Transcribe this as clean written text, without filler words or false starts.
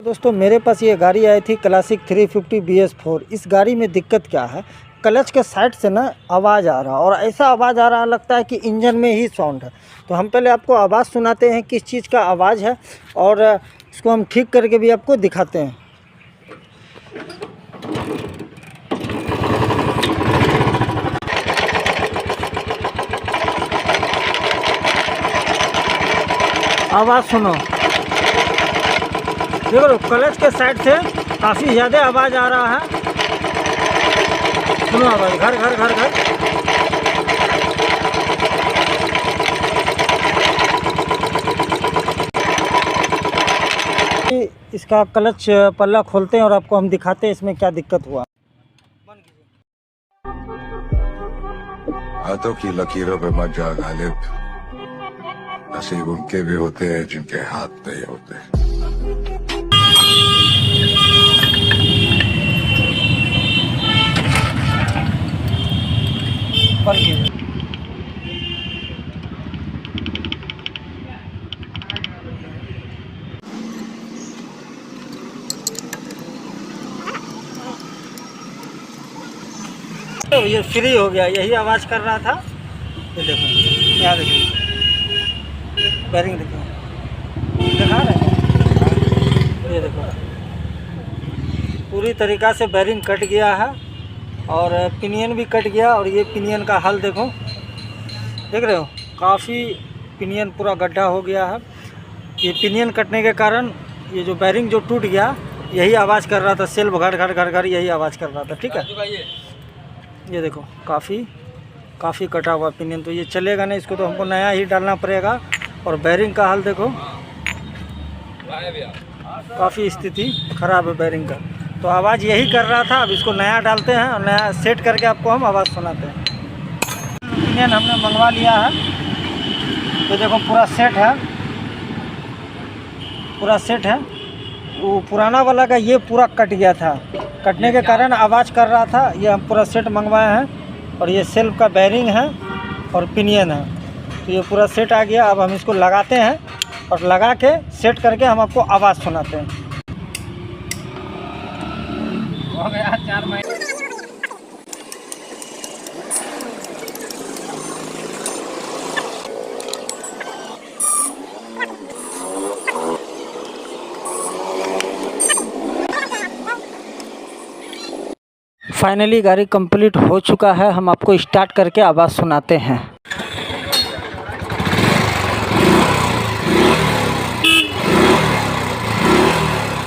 दोस्तों मेरे पास ये गाड़ी आई थी क्लासिक 350 BS4। इस गाड़ी में दिक्कत क्या है, क्लच के साइड से ना आवाज़ आ रहा और ऐसा आवाज़ आ रहा लगता है कि इंजन में ही साउंड है। तो हम पहले आपको आवाज़ सुनाते हैं किस चीज़ का आवाज़ है और इसको हम ठीक करके भी आपको दिखाते हैं। आवाज़ सुनो, देखो क्लच के साइड से काफ़ी ज़्यादा आवाज़ आ रहा है। सुनो आवाज़, घर घर घर घर। इसका क्लच पल्ला खोलते हैं और आपको हम दिखाते हैं इसमें क्या दिक्कत हुआ। हाथों की लकीरों पे मत जा गालिब, नसीब उनके भी होते हैं जिनके हाथ नहीं होते। तो ये फ्री हो गया, यही आवाज़ कर रहा था। ये देखो, यहाँ देखो बैरिंग, देखो दिखा रहे हैं, ये देखो पूरी तरीक़ा से बैरिंग कट गया है और पिनियन भी कट गया। और ये पिनियन का हाल देखो, देख रहे हो, काफ़ी पिनियन पूरा गड्ढा हो गया है। ये पिनियन कटने के कारण ये जो बैरिंग जो टूट गया, यही आवाज़ कर रहा था, सेल्फ घर घर घर घर यही आवाज़ कर रहा था। ठीक है, ये देखो काफ़ी कटा हुआ पिनियन, तो ये चलेगा नहीं, इसको तो हमको नया ही डालना पड़ेगा। और बैरिंग का हाल देखो, काफ़ी स्थिति ख़राब है बैरिंग का। तो आवाज़ यही कर रहा था। अब इसको नया डालते हैं और नया सेट करके आपको हम आवाज़ सुनाते हैं। पिनियन हमने मंगवा लिया है, तो देखो पूरा सेट है। वो पुराना वाला का ये पूरा कट गया था, कटने के कारण आवाज़ कर रहा था। ये हम पूरा सेट मंगवाए हैं और ये सेल्फ का बैरिंग है और पिनियन है, तो ये पूरा सेट आ गया। अब हम इसको लगाते हैं और लगा के सेट करके हम आपको आवाज़ सुनाते हैं। हो गया 4 महीने। फाइनली गाड़ी कंप्लीट हो चुका है, हम आपको स्टार्ट करके आवाज़ सुनाते हैं।